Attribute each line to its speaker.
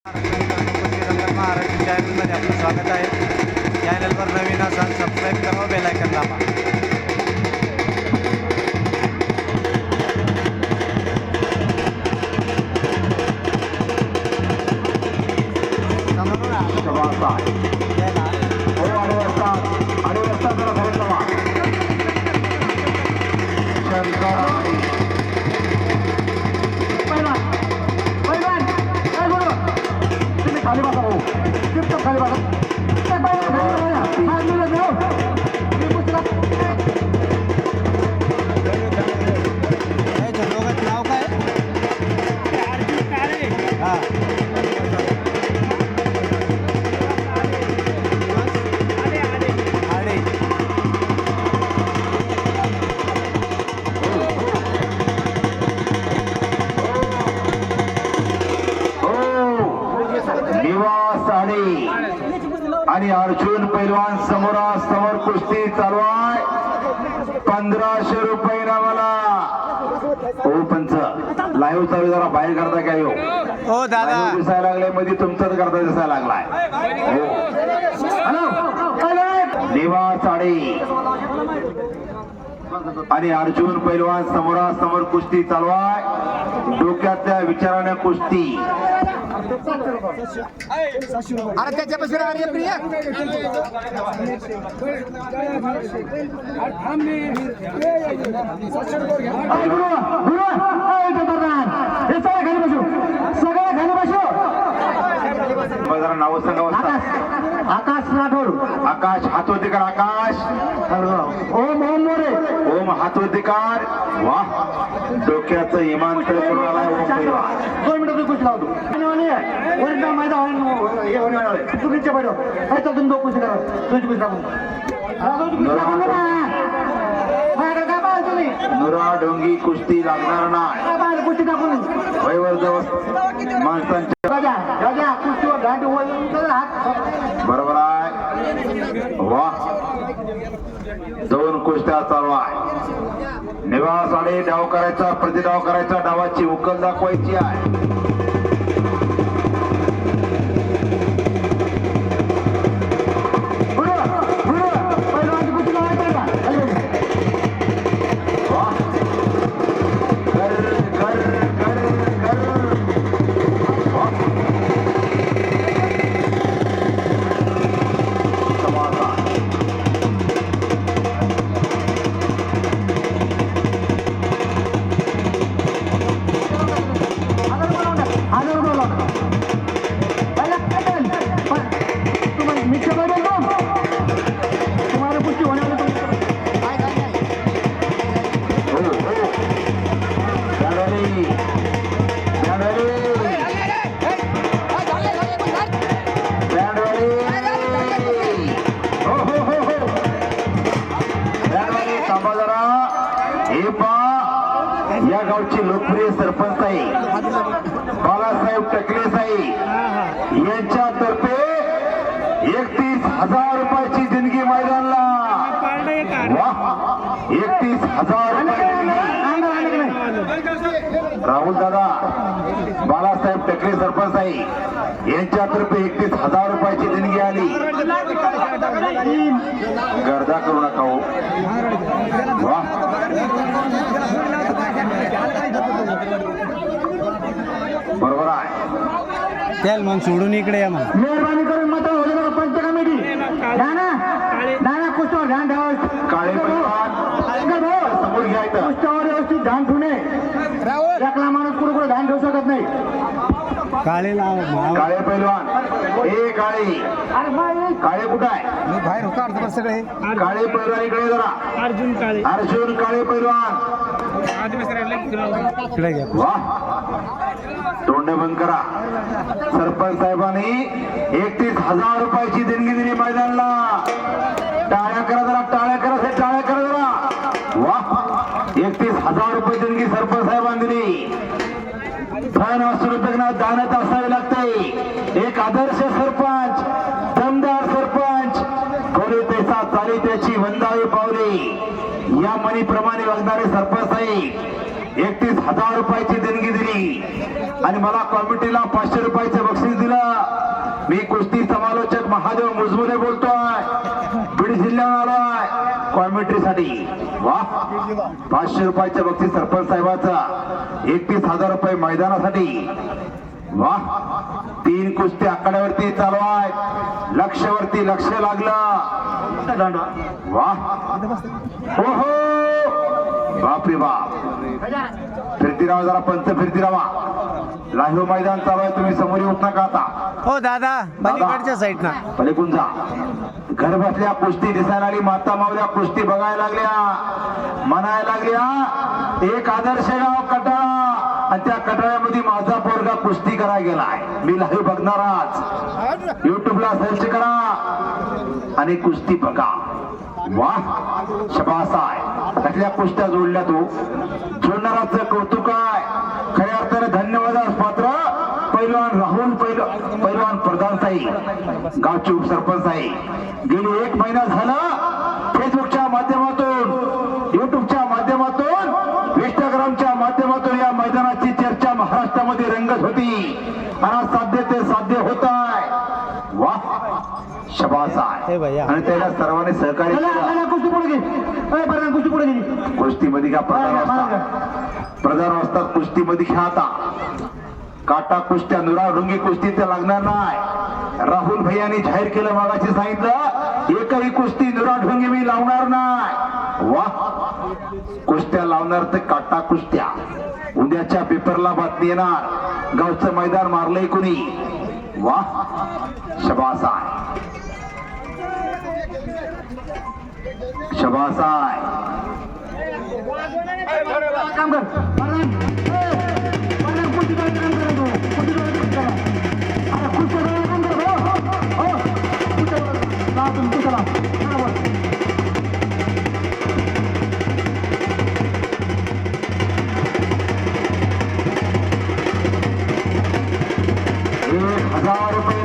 Speaker 1: महाराष्ट्र चॅनलमध्ये आपलं स्वागत आहे. चॅनलवर नवीन असाल सबस्क्राईब करा, बेल आयकॉन दाबा.
Speaker 2: खाली बसा भाऊ, चुपचाप खाली बसा.
Speaker 1: दोघांचं नाव काय? हा आडे.
Speaker 2: निवास आणि अर्जुन पैलवान समोरासमोर कुस्ती चालू आहे. 1500 रुपये नावाला. हो पंच लाईव्ह चालू, जरा बाहेर करता काय हो?
Speaker 1: हो दादा,
Speaker 2: दिसायला लागले मध्ये तुमचाच करता दिसायला लागलाय. निवास आणि अर्जुन पैलवान समोरासमोर कुस्ती चालू आहे. डोक्यातल्या विचाराने कुस्ती.
Speaker 3: अरे त्याच्यापासून
Speaker 2: जरा नाव सांगा.
Speaker 3: आकाश राठोड,
Speaker 2: आकाश हातोदिकार. आकाश
Speaker 3: ओम ओम मोरे,
Speaker 2: ओम हातोदिकार. वा, डोक्याचं इमानतर करून आलाय ओम पैलवान.
Speaker 3: 2 मिनिटं कुस्ती लावतो. वरच्या मैदान चुकीच्या बैठो काय चालतो. 2 कुस्ती करा, 2 कुस्ती
Speaker 2: नुरा डोंगी कुस्ती लागणार नाही.
Speaker 3: कुस्ती टाकून
Speaker 2: वयवर जवळ माणसांच्या बरोबर आहे. वा, 2 कुस्त्या चालू आहे. निवास आडे डाव करायचा, प्रतिडाव करायचा, डावाची उकल दाखवायची आहे. या गावचे लोकप्रिय सरपंच आहे बाळासाहेब टकले साई यांच्यातर्फे 31,000 रुपयाची देणगी मैदानला. वा, 31,000 रुपये. राहुल दादा बाळासाहेब टकले सरपंच आहे यांच्यातर्फे 31,000 रुपयाची देणगी आली. गर्दा करू नका हो. वा, बरोबर आहे.
Speaker 1: त्याल मग सोडून इकडे या. मग
Speaker 3: मेहरबानी करून मत होऊ नका. पंच कमिटी नाना कुस्त्यावर ध्यान ठेवा.
Speaker 2: काळे पैलवान समोर घ्यायचं.
Speaker 3: कुस्त्यावर व्यवस्थित ध्यान ठेवणे. एकला माणूस कुठे ध्यान ठेवू शकत नाही.
Speaker 1: काळे लाव.
Speaker 2: काळे पैलवान हे काळे काळे कुठं आहे?
Speaker 1: मी बाहेर होतो अर्ध सगळे.
Speaker 2: काळे पैलवान इकडे जरा.
Speaker 1: अर्जुन काळे.
Speaker 2: अर्जुन काळे पैलवान.
Speaker 1: इकडे घ्या.
Speaker 2: वा, तोंड बंद करा. सरपंच साहेबांनी 31,000 रुपयाची देणगी दिली मैदानला. टाळ्या करा जरा, टाळ्या करा, टाळ्या करा जरा. वा, 31,000 रुपये देणगी सरपंच साहेबांनी दिली. धन असुरतज्ञ दानत असावे लागते. एक आदर्श सरपंच, दमदार सरपंच, कोणी पैसा चाली त्याची वंदावी पावले या मनीप्रमाणे वागणारे सरपंच आहे. 31,000 रुपयाची देणगी दिली आणि मला कमिटीला 500 रुपयाचं बक्षीस दिलं. मी कुस्ती समालोचक महादेव मुजमुले बोलतोय, बीड जिल्ह्यावर आलोय कॉमेंट्रीसाठी. वा, 500 रुपयाचं बक्षीस सरपंच साहेबाचं, 31,000 रुपये मैदानासाठी. वा, 3 कुस्ती आकड्यावरती चालू आहे, लक्षवरती लक्ष लागलं. वा, हो हो, बापरे बाप. फिरती राहा जरा, पंच फिरती राहा. लाईव्ह मैदान चालू आहे, तुम्ही समोर येऊत नका आता.
Speaker 1: हो दादा, पलीकडच्या साईडना
Speaker 2: पलीकडून जा. घर बसल्या कुस्ती दिसायला आली, माता मावल्या कुस्ती बघायला लागल्या, म्हणायला लागल्या एक आदर्श गाव कटाळा, आणि त्या कटाळ्यामध्ये माझा पोरगा कुस्ती करायला गेलाय. मी लाईव्ह बघणार आज, युट्यूबला सर्च करा आणि कुस्ती बघा. वा, शबास आहे. त्यातल्या कुस्त्या जोडल्या तो जोडणाराचं कौतुक आहे. खऱ्या अर्थाने धन्यवादास पात्र पैलवान राहुल पैलवान प्रधान साहेब, गावचे उपसरपंच आहे. गेली 1 महिना झाला फेसबुकच्या माध्यमातून, युट्यूबच्या माध्यमातून, इंस्टाग्रामच्या माध्यमातून या मैदानाची चर्चा महाराष्ट्रामध्ये रंगत होती आणि साध्य ते साध्य होत आहे. वा, शबास आहे. आणि त्याला सर्वांनी सहकार्य केलं. कुस्तीमध्ये का प्रधान असतात, कुस्तीमध्ये खेळता काटा कुस्त्या नुराढुंगी कुस्ती ते लागणार नाही. राहुल भैयांनी जाहीर केलं, मागाशी सांगितलं एकही कुस्ती नुराढुंगी मी लावणार नाही. वा, कुस्त्या लावणार ते काटा कुस्त्या. उद्याच्या पेपरला बातमी येणार, गावचं मैदान मारलंय कुणी. वा, शबास आहे, शबास आहे.
Speaker 3: काम कर, कुस्ती करायचं काम करा, कुस्ती करायचं काम करा. अरे कुस्ती करायचं काम करा. हो हो, कुस्ती करा. बरोबर.
Speaker 2: 1,000 रुपये